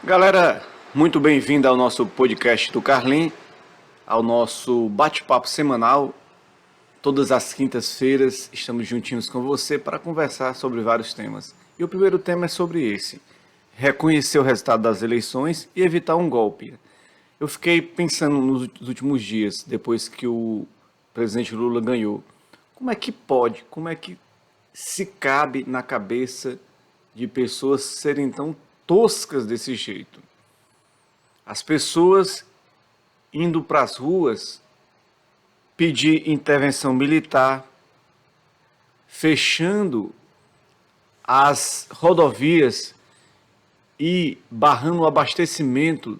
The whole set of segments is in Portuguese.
Galera, muito bem-vindo ao nosso podcast do Carlin, ao nosso bate-papo semanal. Todas as quintas-feiras estamos juntinhos com você para conversar sobre vários temas. E o primeiro tema é sobre esse: reconhecer o resultado das eleições e evitar um golpe. Eu fiquei pensando nos últimos dias, depois que o presidente Lula ganhou, como é que pode, como é que se cabe na cabeça de pessoas serem tão toscas desse jeito? As pessoas indo para as ruas pedir intervenção militar, fechando as rodovias e barrando o abastecimento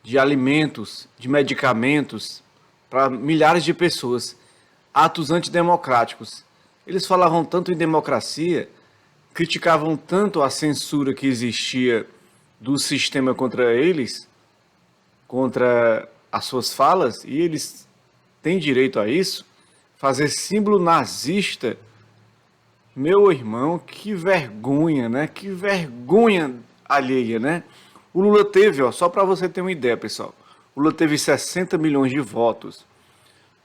de alimentos, de medicamentos para milhares de pessoas. Atos antidemocráticos. Eles falavam tanto em democracia, criticavam tanto a censura que existia do sistema contra eles, contra as suas falas, e eles têm direito a isso. Fazer símbolo nazista, meu irmão, que vergonha, né? Que vergonha alheia, né? O Lula teve, ó, só para você ter uma ideia, pessoal, o Lula teve 60 milhões de votos.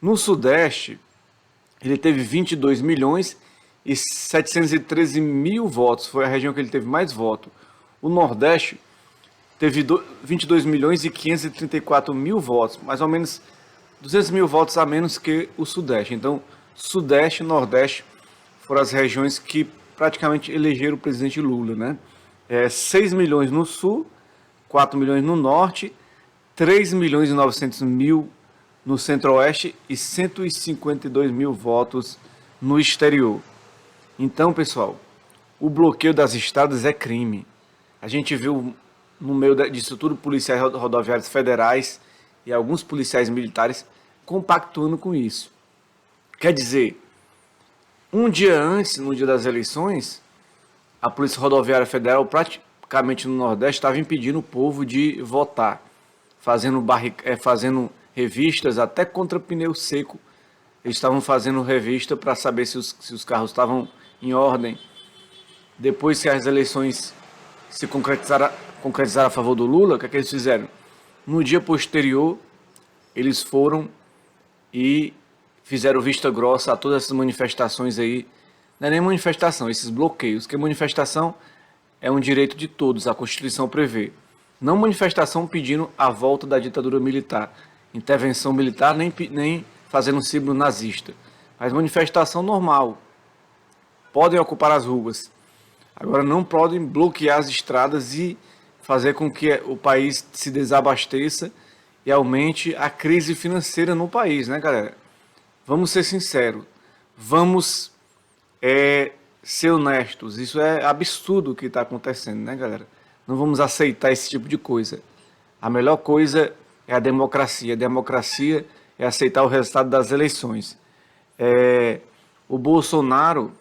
No Sudeste, ele teve 22 milhões e 713 mil votos, foi a região que ele teve mais voto. O Nordeste teve 22 milhões e 534 mil votos, mais ou menos 200 mil votos a menos que o Sudeste. Então, Sudeste e Nordeste foram as regiões que praticamente elegeram o presidente Lula, né? 6 milhões no Sul, 4 milhões no Norte, 3 milhões e 900 mil no Centro-Oeste e 152 mil votos no exterior. Então, pessoal, o bloqueio das estradas é crime. A gente viu no meio disso tudo policiais rodoviários federais e alguns policiais militares compactuando com isso. Quer dizer, um dia antes, no dia das eleições, a Polícia Rodoviária Federal, praticamente no Nordeste, estava impedindo o povo de votar, fazendo revistas até contra pneu seco. Eles estavam fazendo revista para saber se os carros estavam em ordem. Depois que as eleições se concretizaram a favor do Lula, o que é que eles fizeram? No dia posterior, eles foram e fizeram vista grossa a todas essas manifestações aí. Não é nem manifestação, esses bloqueios, que manifestação é um direito de todos, a Constituição prevê. Não manifestação pedindo a volta da ditadura militar, intervenção militar, nem fazendo um símbolo nazista, mas manifestação normal. Podem ocupar as ruas. Agora não podem bloquear as estradas e fazer com que o país se desabasteça e aumente a crise financeira no país, né, galera? Vamos ser sinceros, vamos ser honestos. Isso é absurdo o que está acontecendo, né, galera? Não vamos aceitar esse tipo de coisa. A melhor coisa é a democracia. A democracia é aceitar o resultado das eleições. O Bolsonaro,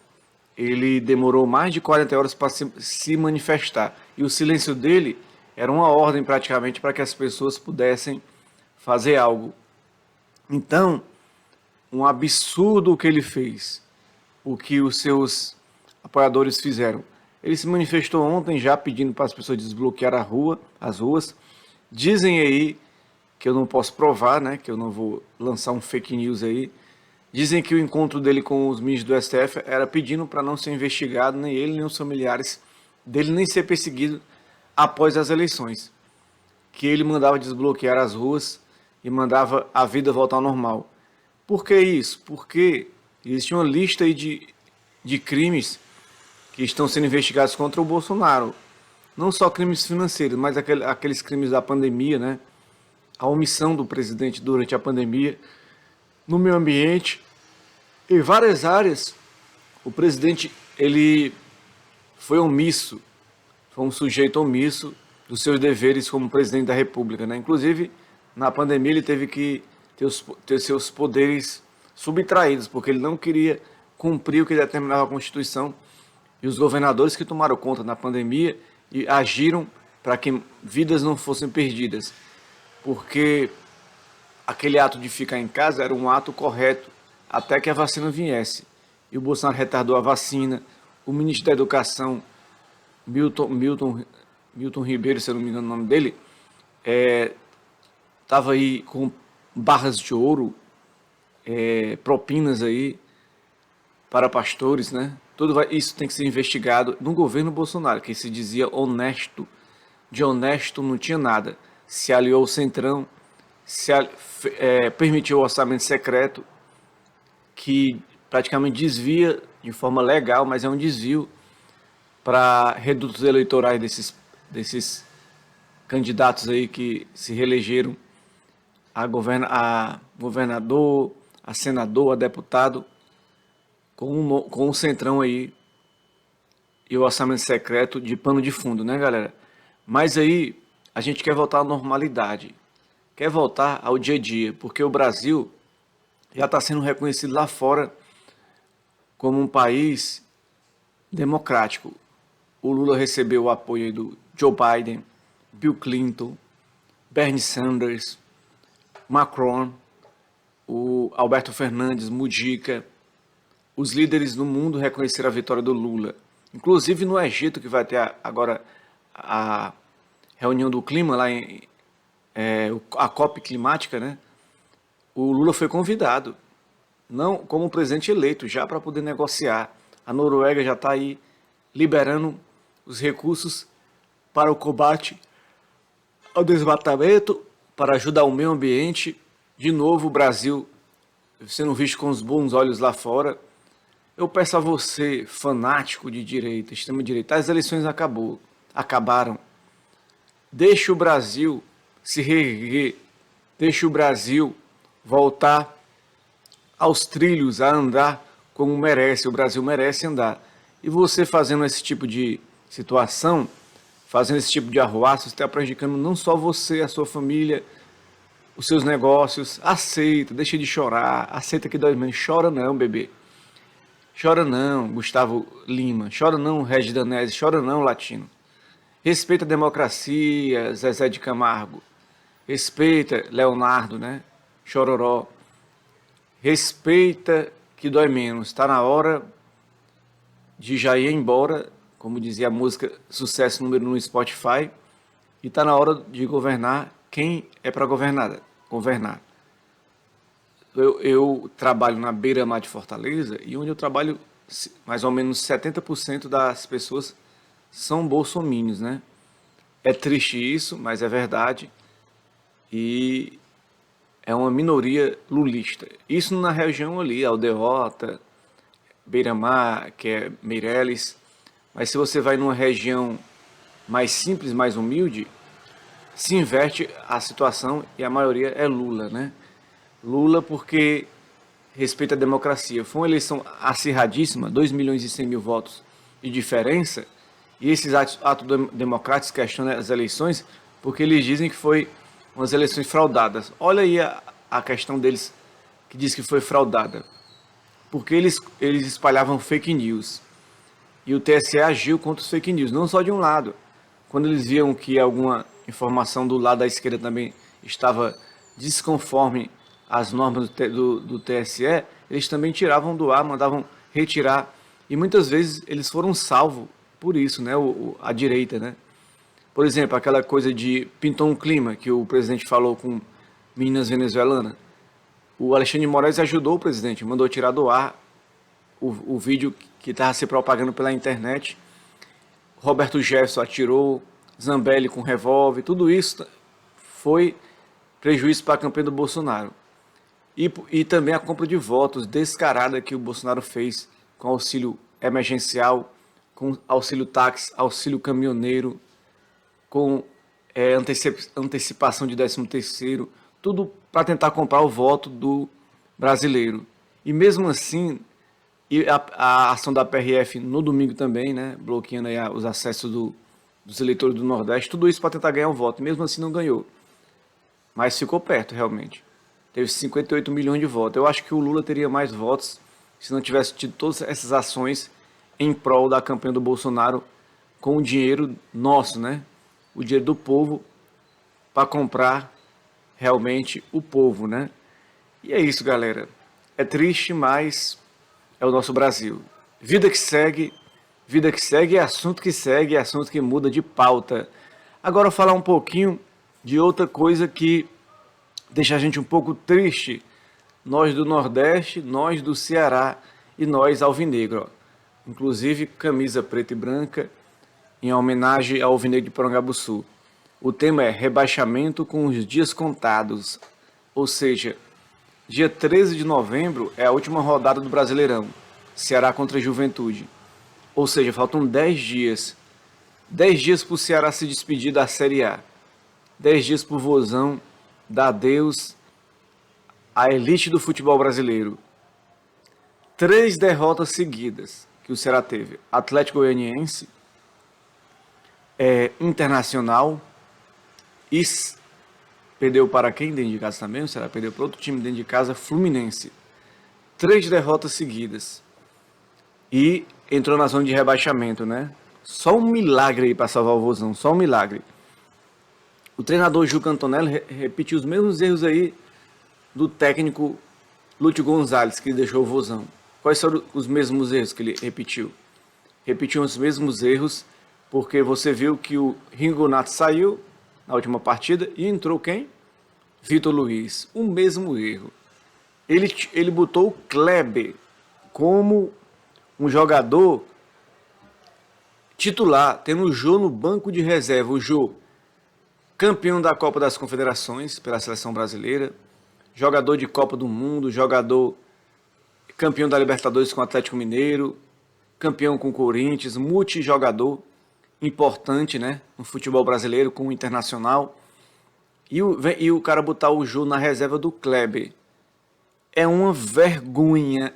ele demorou mais de 40 horas para se manifestar. E o silêncio dele era uma ordem praticamente para que as pessoas pudessem fazer algo. Então, um absurdo o que ele fez, o que os seus apoiadores fizeram. Ele se manifestou ontem já pedindo para as pessoas desbloquear as ruas. Dizem aí, que eu não posso provar, né, que eu não vou lançar um fake news aí. Dizem que o encontro dele com os ministros do STF era pedindo para não ser investigado, nem ele, nem os familiares dele, nem ser perseguido após as eleições. Que ele mandava desbloquear as ruas e mandava a vida voltar ao normal. Por que isso? Porque existe uma lista aí de crimes que estão sendo investigados contra o Bolsonaro. Não só crimes financeiros, mas aqueles crimes da pandemia, né? A omissão do presidente durante a pandemia, no meio ambiente, em várias áreas, o presidente ele foi omisso, foi um sujeito omisso dos seus deveres como presidente da República, né? Inclusive, na pandemia ele teve que ter seus poderes subtraídos, porque ele não queria cumprir o que determinava a Constituição, e os governadores que tomaram conta na pandemia e agiram para que vidas não fossem perdidas, porque aquele ato de ficar em casa era um ato correto até que a vacina viesse. E o Bolsonaro retardou a vacina. O ministro da Educação, Milton Ribeiro, se eu não me engano o nome dele, estava aí com barras de ouro, propinas aí para pastores, né? Isso tem que ser investigado no governo Bolsonaro, que se dizia honesto. De honesto não tinha nada. Se aliou ao Centrão, permitiu o orçamento secreto, que praticamente desvia de forma legal, mas é um desvio para redutos eleitorais desses candidatos aí que se reelegeram a governador, a senador, a deputado, com o Centrão aí e o orçamento secreto de pano de fundo, né, galera? Mas aí a gente quer voltar à normalidade, quer voltar ao dia a dia, porque o Brasil já está sendo reconhecido lá fora como um país democrático. O Lula recebeu o apoio do Joe Biden, Bill Clinton, Bernie Sanders, Macron, o Alberto Fernandes, Mujica. Os líderes do mundo reconheceram a vitória do Lula. Inclusive no Egito, que vai ter agora a reunião do clima, lá a COP climática, né? O Lula foi convidado, não como presidente eleito, já para poder negociar. A Noruega já está aí liberando os recursos para o combate ao desmatamento, para ajudar o meio ambiente. De novo, o Brasil sendo visto com os bons olhos lá fora. Eu peço a você, fanático de direita, extrema-direita, as eleições acabaram. Deixe o Brasil se reerguer, deixe o Brasil voltar aos trilhos, a andar como merece. O Brasil merece andar. E você fazendo esse tipo de situação, fazendo esse tipo de arruaça, você está prejudicando não só você, a sua família, os seus negócios. Aceita, deixa de chorar, aceita que dói menos. Chora não, bebê. Chora não, Gustavo Lima. Chora não, Regis Danese. Chora não, Latino. Respeita a democracia, Zezé de Camargo. Respeita Leonardo, né? Chororó. Respeita que dói menos. Está na hora de já ir embora, como dizia a música Sucesso número 1 no Spotify. E está na hora de governar quem é para governar. Eu trabalho na beira-mar de Fortaleza e onde eu trabalho, mais ou menos 70% das pessoas são bolsominions, né? É triste isso, mas é verdade. E é uma minoria lulista. Isso na região ali, Aldeota, Beira-Mar, que é Meireles. Mas se você vai numa região mais simples, mais humilde, se inverte a situação e a maioria é Lula, né? Lula porque respeita a democracia. Foi uma eleição acirradíssima, 2 milhões e 100 mil votos de diferença, e esses atos democráticos questionam as eleições porque eles dizem que foi umas eleições fraudadas. Olha aí a questão deles que diz que foi fraudada. Porque eles espalhavam fake news. E o TSE agiu contra os fake news, não só de um lado. Quando eles viam que alguma informação do lado da esquerda também estava desconforme as normas do TSE, eles também tiravam do ar, mandavam retirar. E muitas vezes eles foram salvos por isso, né? A direita, né? Por exemplo, aquela coisa de pintou um clima que o presidente falou com meninas venezuelanas. O Alexandre de Moraes ajudou o presidente, mandou tirar do ar o vídeo que estava se propagando pela internet. Roberto Jefferson atirou, Zambelli com revólver, tudo isso foi prejuízo para a campanha do Bolsonaro. E também a compra de votos descarada que o Bolsonaro fez com auxílio emergencial, com auxílio táxi, auxílio caminhoneiro, com antecipação de 13º, tudo para tentar comprar o voto do brasileiro. E mesmo assim, a ação da PRF no domingo também, né, bloqueando aí os acessos dos eleitores do Nordeste, tudo isso para tentar ganhar um voto, e mesmo assim não ganhou. Mas ficou perto, realmente. Teve 58 milhões de votos. Eu acho que o Lula teria mais votos se não tivesse tido todas essas ações em prol da campanha do Bolsonaro com o dinheiro nosso, né? o dinheiro do povo para comprar realmente o povo, né? E é isso, galera. É triste, mas é o nosso Brasil. Vida que segue, é assunto que segue, é assunto que muda de pauta. Agora falar um pouquinho de outra coisa que deixa a gente um pouco triste. Nós do Nordeste, nós do Ceará e nós alvinegro. Ó. Inclusive camisa preta e branca em homenagem ao alvinegro de Porangabuçu. O tema é rebaixamento com os dias contados, ou seja, dia 13 de novembro é a última rodada do Brasileirão, Ceará contra Juventude. Ou seja, faltam 10 dias. 10 dias para o Ceará se despedir da Série A. 10 dias para o Vozão dar adeus à elite do futebol brasileiro. 3 derrotas seguidas que o Ceará teve. Atlético Goianiense, Internacional, e perdeu para quem dentro de casa também? O Ceará perdeu para outro time dentro de casa, Fluminense. 3 derrotas seguidas. E entrou na zona de rebaixamento, né? Só um milagre aí para salvar o Vozão, só um milagre. O treinador Juca Antonelli repetiu os mesmos erros aí do técnico Lúcio Gonzalez, que deixou o Vozão. Quais foram os mesmos erros que ele repetiu? Repetiu os mesmos erros porque você viu que o Ringo Nato saiu na última partida e entrou quem? Vitor Luiz. O mesmo erro. Ele botou o Kleber como um jogador titular, tendo o Jô no banco de reserva. O Jô, campeão da Copa das Confederações pela seleção brasileira, jogador de Copa do Mundo, jogador campeão da Libertadores com o Atlético Mineiro, campeão com o Corinthians, multijogador importante, né, no futebol brasileiro com o Internacional. E o cara botar o Jô na reserva do Kleber é uma vergonha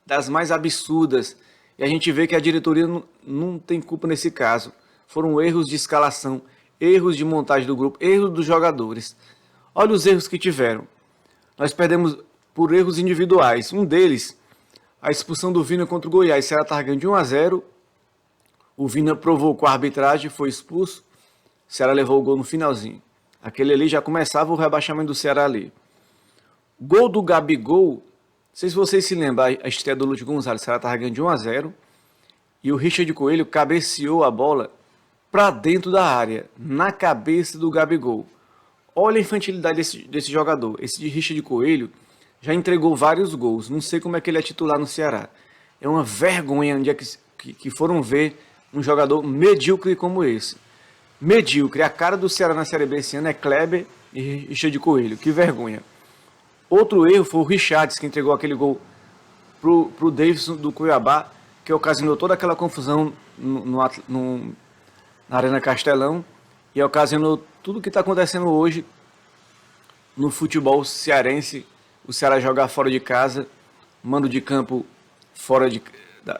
das mais absurdas. E a gente vê que a diretoria não tem culpa nesse caso. Foram erros de escalação, erros de montagem do grupo, erros dos jogadores. Olha os erros que tiveram. Nós perdemos por erros individuais. Um deles, a expulsão do Vina contra o Goiás. O Ceará estava ganhando de 1-0. O Vina provocou a arbitragem, foi expulso. O Ceará levou o gol no finalzinho. Aquele ali já começava o rebaixamento do Ceará ali. Gol do Gabigol. Não sei se vocês se lembram, a estreia do Lúcio Gonzalez. O Ceará estava ganhando de 1-0. E o Richard Coelho cabeceou a bola para dentro da área, na cabeça do Gabigol. Olha a infantilidade desse jogador. Esse de Richard Coelho já entregou vários gols. Não sei como é que ele é titular no Ceará. É uma vergonha onde é que foram ver um jogador medíocre como esse. Medíocre. A cara do Ceará na Série B esse ano é Kleber e Richard Coelho. Que vergonha. Outro erro foi o Richards, que entregou aquele gol pro Davidson do Cuiabá, que ocasionou toda aquela confusão na Arena Castelão e ocasionou tudo o que está acontecendo hoje no futebol cearense. O Ceará jogar fora de casa, mando de campo fora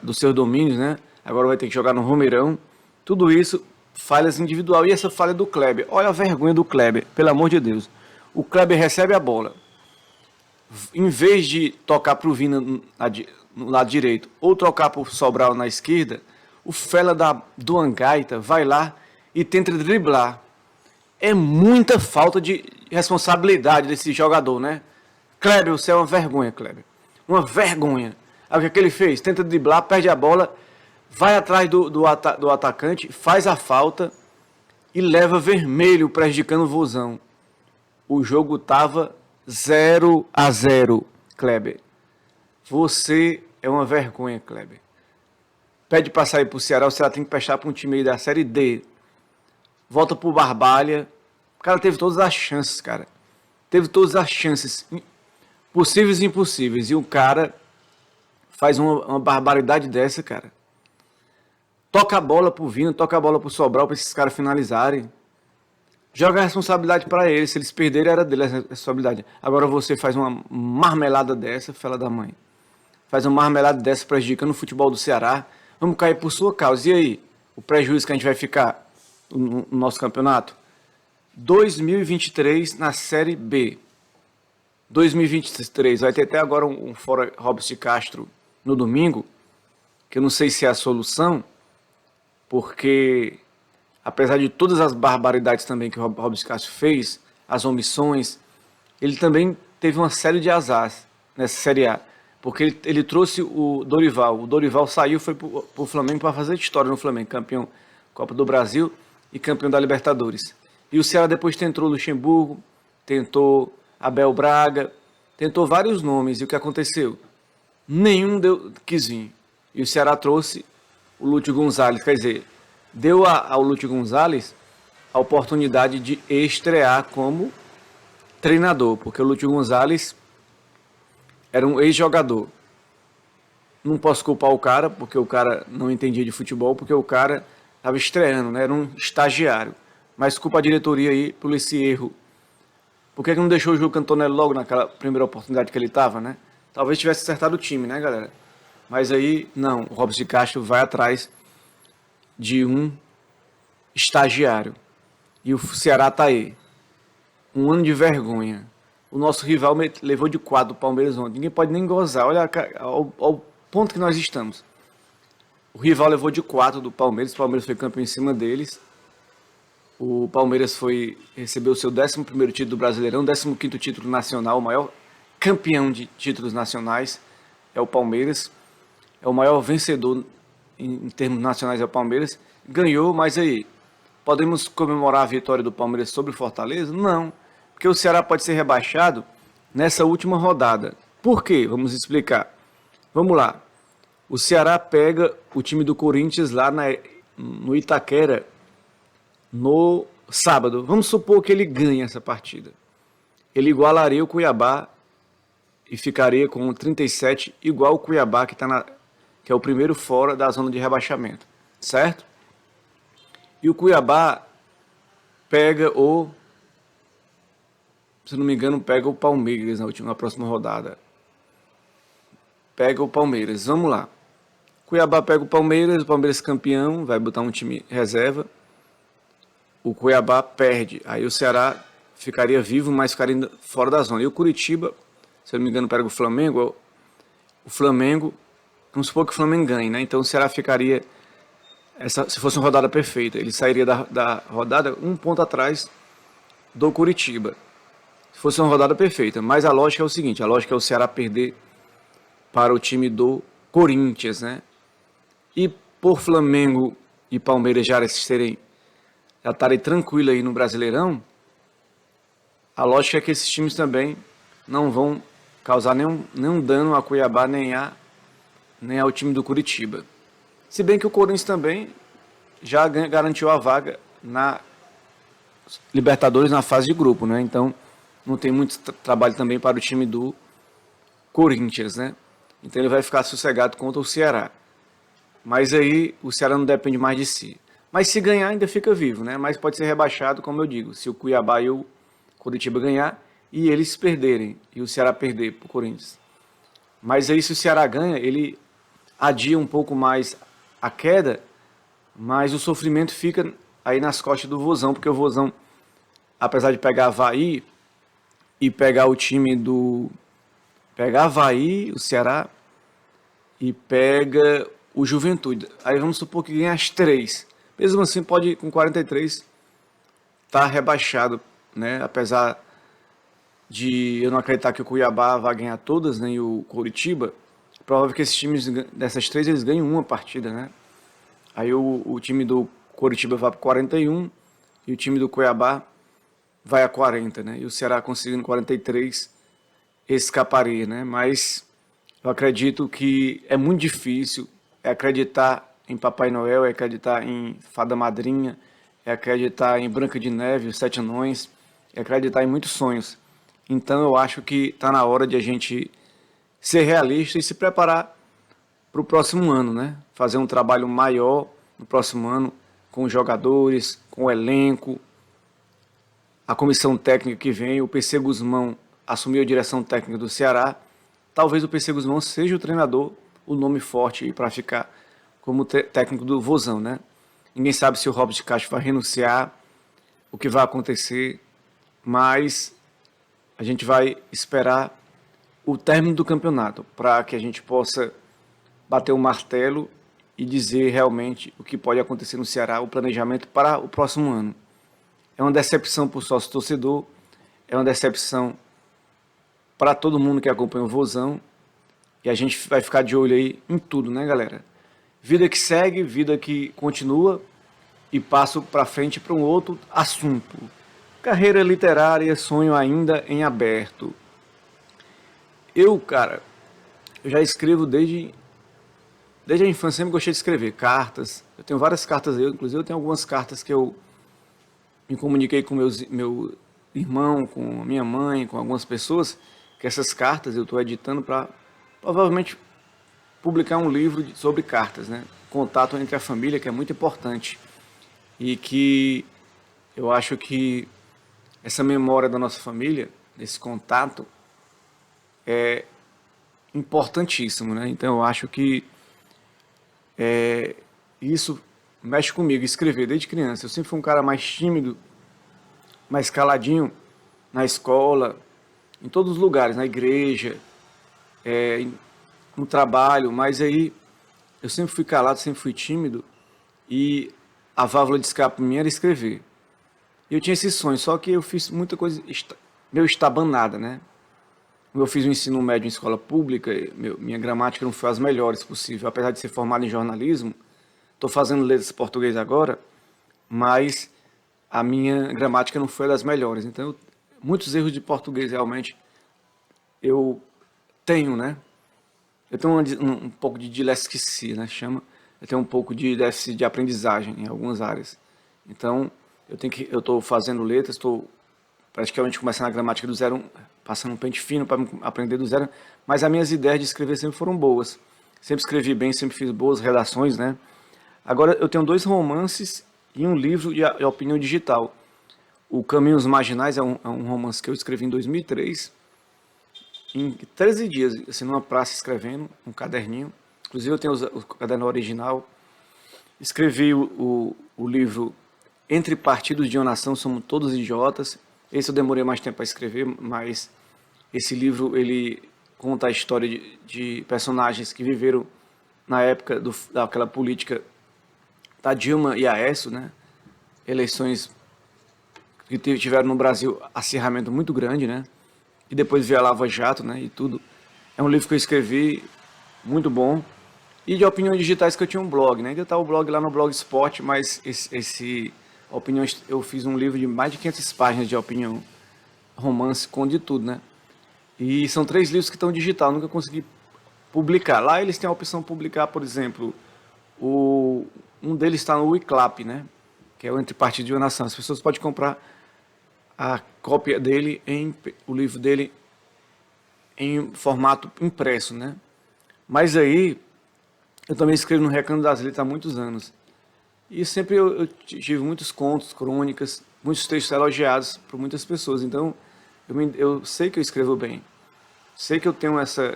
dos seus domínios, né? Agora vai ter que jogar no Romeirão. Tudo isso, falhas individuais. E essa falha do Kleber. Olha a vergonha do Kleber, pelo amor de Deus. O Kleber recebe a bola. Em vez de tocar para o Vina no lado direito ou trocar para o Sobral na esquerda, o fela do Angaita vai lá e tenta driblar. É muita falta de responsabilidade desse jogador, né? Kleber, você é uma vergonha, Kleber. Uma vergonha. Aí o que ele fez? Tenta driblar, perde a bola, vai atrás do atacante, faz a falta e leva vermelho, prejudicando o Vozão. O jogo estava 0-0, Kleber. Você é uma vergonha, Kleber. Pede para sair para o Ceará tem que prestar para um time aí da Série D. Volta pro Barbalha. O cara teve todas as chances, cara. Teve todas as chances. Possíveis e impossíveis. E o cara faz uma barbaridade dessa, cara. Toca a bola pro Vina, toca a bola pro Sobral para esses caras finalizarem. Joga a responsabilidade para eles. Se eles perderem, era deles a responsabilidade. Agora você faz uma marmelada dessa, fela da mãe. Faz uma marmelada dessa prejudicando o futebol do Ceará. Vamos cair por sua causa. E aí? O prejuízo que a gente vai ficar no nosso campeonato? 2023 na Série B. 2023. Vai ter até agora um fora Robson de Castro no domingo. Que eu não sei se é a solução. Porque apesar de todas as barbaridades também que o Robson Castro fez, as omissões, ele também teve uma série de azares nessa Série A. Porque ele trouxe o Dorival. O Dorival saiu, foi para o Flamengo para fazer história no Flamengo. Campeão da Copa do Brasil e campeão da Libertadores. E o Ceará depois tentou Luxemburgo, tentou Abel Braga, tentou vários nomes. E o que aconteceu? Nenhum quis vir. E o Ceará trouxe o Lúcio Gonzalez. Quer dizer, deu ao Lúcio Gonzalez a oportunidade de estrear como treinador. Porque o Lúcio Gonzalez era um ex-jogador. Não posso culpar o cara, porque o cara não entendia de futebol, porque o cara estava estreando, né? Era um estagiário. Mas culpa a diretoria aí por esse erro. Por que não deixou o Júlio Antonelli logo naquela primeira oportunidade que ele estava, né? Talvez tivesse acertado o time, né, galera? Mas aí, não. O Robson Castro vai atrás de um estagiário. E o Ceará tá aí. Um ano de vergonha. O nosso rival levou de 4 do Palmeiras ontem. Ninguém pode nem gozar. Olha ao ponto que nós estamos. O rival levou de 4 do Palmeiras. O Palmeiras foi campeão em cima deles. O Palmeiras recebeu o seu 11º título do Brasileirão, 15º título nacional. O maior campeão de títulos nacionais é o Palmeiras. É o maior vencedor em termos nacionais é o Palmeiras. Ganhou, mas aí, podemos comemorar a vitória do Palmeiras sobre o Fortaleza? Não. Porque o Ceará pode ser rebaixado nessa última rodada. Por quê? Vamos explicar. Vamos lá. O Ceará pega o time do Corinthians lá no Itaquera no sábado. Vamos supor que ele ganhe essa partida. Ele igualaria o Cuiabá e ficaria com 37, igual o Cuiabá, que é o primeiro fora da zona de rebaixamento. Certo? E o Cuiabá pega se não me engano, pega o Palmeiras na próxima rodada. Pega o Palmeiras. Vamos lá. Cuiabá pega o Palmeiras campeão, vai botar um time reserva. O Cuiabá perde. Aí o Ceará ficaria vivo, mas ficaria fora da zona. E o Curitiba, se eu não me engano, pega o Flamengo. O Flamengo, vamos supor que o Flamengo ganhe, né? Então o Ceará ficaria, se fosse uma rodada perfeita, ele sairia da rodada um ponto atrás do Curitiba. Se fosse uma rodada perfeita. Mas a lógica é o seguinte, a lógica é o Ceará perder para o time do Corinthians, né? E por Flamengo e Palmeiras já estarem tranquilos aí no Brasileirão, a lógica é que esses times também não vão causar nenhum dano a Cuiabá nem ao time do Curitiba. Se bem que o Corinthians também já garantiu a vaga na Libertadores na fase de grupo, né? Então não tem muito trabalho também para o time do Corinthians, né? Então ele vai ficar sossegado contra o Ceará. Mas aí o Ceará não depende mais de si. Mas se ganhar ainda fica vivo, né? Mas pode ser rebaixado, como eu digo, se o Cuiabá e o Curitiba ganhar e eles perderem, e o Ceará perder para o Corinthians. Mas aí se o Ceará ganha, ele adia um pouco mais a queda, mas o sofrimento fica aí nas costas do Vozão, porque o Vozão, apesar de pegar Avaí e pegar o time do... Pega Avaí, o Ceará, e pega o Juventude. Aí vamos supor que ganha as 3. Mesmo assim, pode, com 43, estar rebaixado, né? Apesar de eu não acreditar que o Cuiabá vai ganhar todas, nem o Coritiba, é provável que esses times, dessas 3, eles ganhem uma partida, né? Aí o time do Coritiba vai para 41 e o time do Cuiabá vai a 40, né? E o Ceará conseguindo 43 escaparia, né? Mas eu acredito que é muito difícil acreditar em Papai Noel, é acreditar em Fada Madrinha, é acreditar em Branca de Neve, os 7 Anões, é acreditar em muitos sonhos. Então eu acho que está na hora de a gente ser realista e se preparar para o próximo ano, né? Fazer um trabalho maior no próximo ano com os jogadores, com o elenco, a comissão técnica que vem, o PC Guzmão assumiu a direção técnica do Ceará. Talvez o PC Guzmão seja o treinador, o nome forte para ficar como técnico do Vozão, né? Ninguém sabe se o Robson Castro vai renunciar, o que vai acontecer, mas a gente vai esperar o término do campeonato para que a gente possa bater o martelo e dizer realmente o que pode acontecer no Ceará, o planejamento para o próximo ano. É uma decepção para o sócio torcedor, é uma decepção para todo mundo que acompanha o Vozão, e a gente vai ficar de olho aí em tudo, né, galera? Vida que segue, vida que continua, e passo para frente para um outro assunto. Carreira literária, sonho ainda em aberto. Cara, eu já escrevo desde a infância, sempre gostei de escrever cartas. Eu tenho várias cartas aí, inclusive eu tenho algumas cartas que eu me comuniquei com meu irmão, com a minha mãe, com algumas pessoas, que essas cartas eu estou editando para provavelmente publicar um livro sobre cartas, né? Contato entre a família, que é muito importante. E que eu acho que essa memória da nossa família, esse contato, é importantíssimo, né? Então eu acho que isso mexe comigo, escrever desde criança. Eu sempre fui um cara mais tímido, mais caladinho na escola, em todos os lugares, na igreja, no trabalho, mas aí eu sempre fui calado, sempre fui tímido e a válvula de escape minha era escrever. E eu tinha esse sonho, só que eu fiz muita coisa meio estabanada, né? Eu fiz o ensino médio em escola pública, minha gramática não foi as melhores possível, apesar de ser formado em jornalismo. Estou fazendo letras português agora, mas a minha gramática não foi das melhores. Então, muitos erros de português realmente eu tenho, né? Eu tenho um pouco de dislexia, né? Chama. Eu tenho um pouco de déficit de aprendizagem em algumas áreas. Então, eu estou fazendo letras, estou praticamente começando a gramática do zero, passando um pente fino para aprender do zero, mas as minhas ideias de escrever sempre foram boas. Sempre escrevi bem, sempre fiz boas redações, né? Agora eu tenho 2 romances e um livro de opinião digital. O Caminhos Marginais é um romance que eu escrevi em 2003, em 13 dias, assim, numa praça escrevendo, um caderninho. Inclusive eu tenho o caderno original. Escrevi o livro Entre Partidos de uma Nação Somos Todos Idiotas. Esse eu demorei mais tempo para escrever, mas esse livro ele conta a história de personagens que viveram na época daquela política da Dilma e Aécio, né? Eleições que tiveram no Brasil acirramento muito grande, né? E depois veio a Lava Jato, né? E tudo. É um livro que eu escrevi muito bom. E de opiniões digitais que eu tinha um blog, né? Ainda está o blog lá no Blogspot, mas esse opiniões, eu fiz um livro de mais de 500 páginas de opinião, romance, conto de tudo, né? E são 3 livros que estão digital, nunca consegui publicar. Lá eles têm a opção de publicar, por exemplo, um deles está no Wiclap, né? Que é o Entre Partidos de uma Nação. As pessoas podem comprar a cópia dele, o livro dele em formato impresso, né? Mas aí, eu também escrevo no Recanto das Letras há muitos anos. E sempre eu tive muitos contos, crônicas, muitos textos elogiados por muitas pessoas. Então, eu sei que eu escrevo bem. Sei que eu tenho essa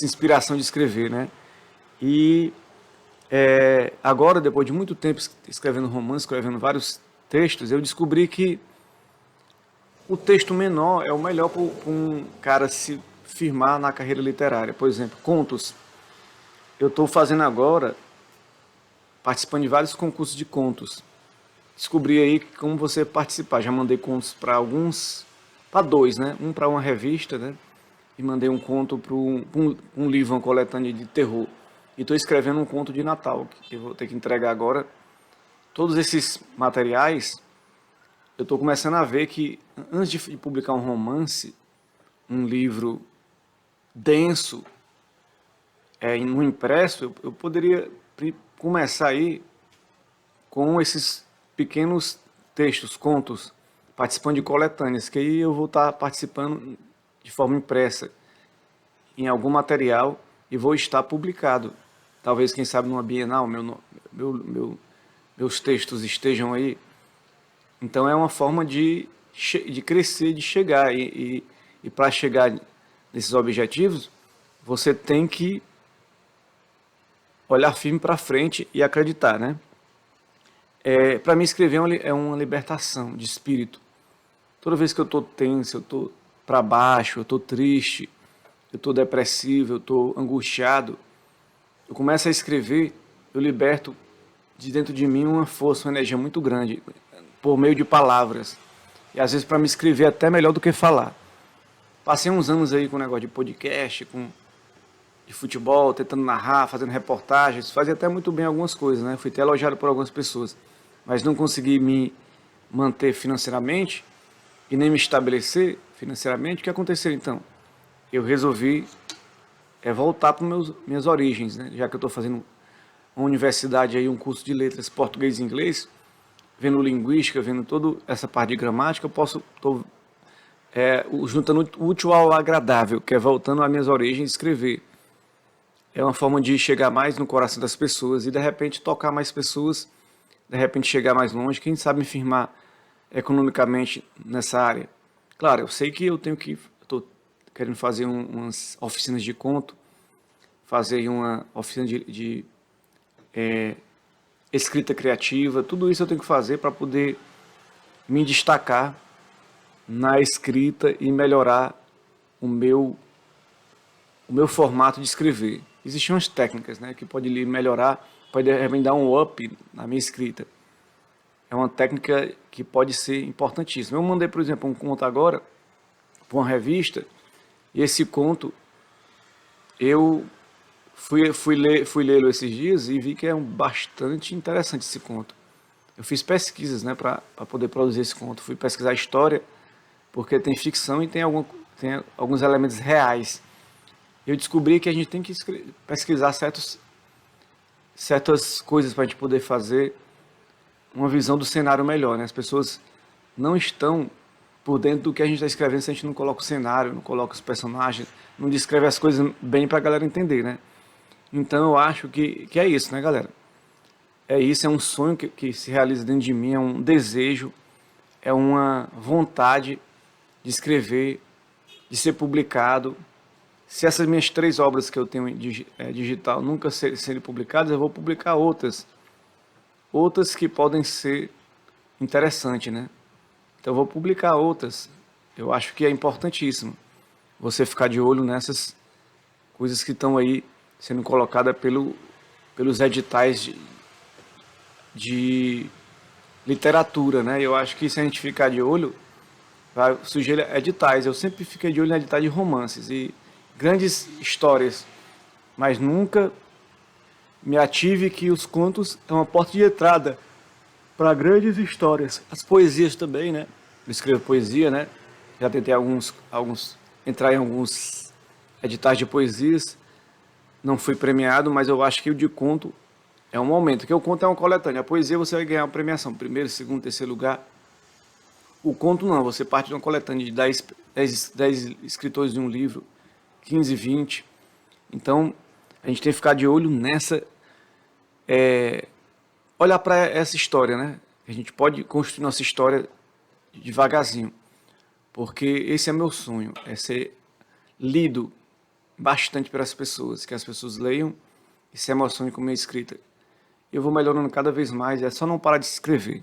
inspiração de escrever, né? E agora, depois de muito tempo escrevendo romance, escrevendo vários textos, eu descobri que o texto menor é o melhor para um cara se firmar na carreira literária. Por exemplo, contos. Eu estou fazendo agora, participando de vários concursos de contos. Descobri aí como você participar. Já mandei contos para alguns, para 2, né? Um para uma revista, né? E mandei um conto para um livro, uma coletânea de terror. E estou escrevendo um conto de Natal, que eu vou ter que entregar agora. Todos esses materiais, eu estou começando a ver que, antes de publicar um romance, um livro denso, no impresso, eu poderia começar aí com esses pequenos textos, contos, participando de coletâneas, que aí eu vou estar participando de forma impressa em algum material e vou estar publicado. Talvez, quem sabe, numa Bienal, meus textos estejam aí. Então é uma forma de crescer, de chegar. E para chegar nesses objetivos, você tem que olhar firme para frente e acreditar, né? Para mim, escrever é uma libertação de espírito. Toda vez que eu estou tenso, eu estou para baixo, eu estou triste, eu estou depressivo, eu estou angustiado, eu começo a escrever eu liberto de dentro de mim uma força, uma energia muito grande, por meio de palavras. E às vezes para me escrever até melhor do que falar. Passei uns anos aí com o negócio de podcast, de futebol, tentando narrar, fazendo reportagens, fazia até muito bem algumas coisas, né? Fui até elogiado por algumas pessoas, mas não consegui me manter financeiramente e nem me estabelecer financeiramente. O que aconteceu então? Eu resolvi voltar para minhas origens, né? Já que eu estou fazendo uma universidade aí, um curso de letras português e inglês, vendo linguística, vendo toda essa parte de gramática, eu estou juntando o útil ao agradável, que é voltando às minhas origens, escrever. É uma forma de chegar mais no coração das pessoas e de repente tocar mais pessoas, de repente chegar mais longe, quem sabe me firmar economicamente nessa área. Claro, eu sei que estou querendo fazer umas oficinas de conto, fazer uma oficina de escrita criativa, tudo isso eu tenho que fazer para poder me destacar na escrita e melhorar o meu formato de escrever. Existem umas técnicas, né, que pode melhorar, pode dar um up na minha escrita. É uma técnica que pode ser importantíssima. Eu mandei, por exemplo, um conto agora para uma revista, e esse conto eu fui lê-lo esses dias e vi que é bastante interessante esse conto. Eu fiz pesquisas, né, para poder produzir esse conto. Fui pesquisar a história, porque tem ficção e tem alguns elementos reais. Eu descobri que a gente tem que pesquisar certas coisas para a gente poder fazer uma visão do cenário melhor, né? As pessoas não estão por dentro do que a gente está escrevendo se a gente não coloca o cenário, não coloca os personagens, não descreve as coisas bem para a galera entender, né? Então eu acho que é isso, né, galera? É isso, é um sonho que se realiza dentro de mim, é um desejo, é uma vontade de escrever, de ser publicado. Se essas minhas 3 obras que eu tenho digital nunca serem publicadas, eu vou publicar outras que podem ser interessantes, né? Então eu vou publicar outras. Eu acho que é importantíssimo você ficar de olho nessas coisas que estão aí sendo colocadas pelos editais de literatura, né? Eu acho que se a gente ficar de olho, vai surgir editais. Eu sempre fiquei de olho em editais de romances e grandes histórias, mas nunca me ative que os contos é uma porta de entrada para grandes histórias. As poesias também, né? Eu escrevo poesia, né? Já tentei entrar em alguns editais de poesias, não fui premiado, mas eu acho que o de conto é um momento, que o conto é uma coletânea. A poesia você vai ganhar uma premiação, primeiro, segundo, terceiro lugar. O conto não, você parte de uma coletânea de 10 escritores de um livro, 15, 20. Então, a gente tem que ficar de olho nessa, olhar para essa história, né? A gente pode construir nossa história devagarzinho, porque esse é meu sonho, é ser lido bastante pelas pessoas, que as pessoas leiam e se emocionem com a minha escrita. Eu vou melhorando cada vez mais, é só não parar de escrever.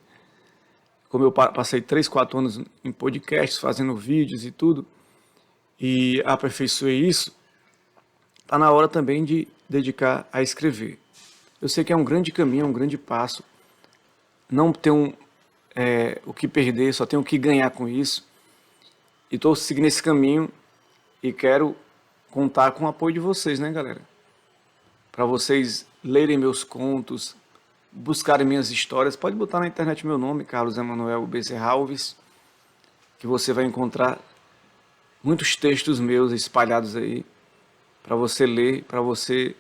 Como eu passei 3, 4 anos em podcasts, fazendo vídeos e tudo, e aperfeiçoei isso, está na hora também de dedicar a escrever. Eu sei que é um grande caminho, é um grande passo. Não tenho o que perder, só tenho o que ganhar com isso. E estou seguindo esse caminho e quero contar com o apoio de vocês, né, galera? Para vocês lerem meus contos, buscarem minhas histórias. Pode botar na internet meu nome, Carlos Emanuel Bezerra Alves, que você vai encontrar muitos textos meus espalhados aí para você ler, para você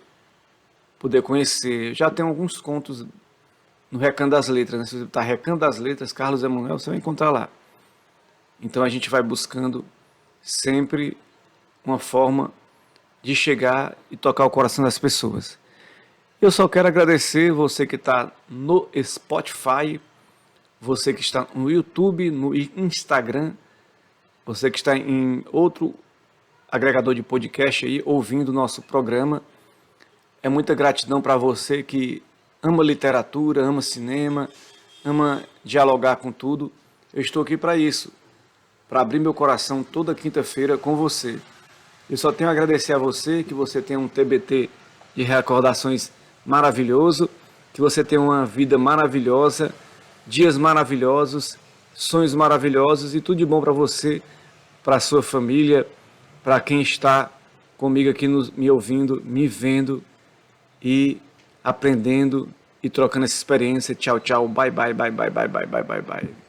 poder conhecer. Já tem alguns contos no Recanto das Letras, né? Se você botar Recanto das Letras, Carlos Emanuel, você vai encontrar lá. Então a gente vai buscando sempre uma forma de chegar e tocar o coração das pessoas. Eu só quero agradecer você que está no Spotify, você que está no YouTube, no Instagram, você que está em outro agregador de podcast aí, ouvindo o nosso programa. É muita gratidão para você que ama literatura, ama cinema, ama dialogar com tudo. Eu estou aqui para isso, para abrir meu coração toda quinta-feira com você. Eu só tenho a agradecer a você, que você tem um TBT de recordações maravilhoso. Que você tenha uma vida maravilhosa, dias maravilhosos, sonhos maravilhosos e tudo de bom para você, para a sua família, para quem está comigo aqui me ouvindo, me vendo e aprendendo e trocando essa experiência. Tchau, tchau. Bye, bye, bye, bye, bye, bye, bye, bye, bye.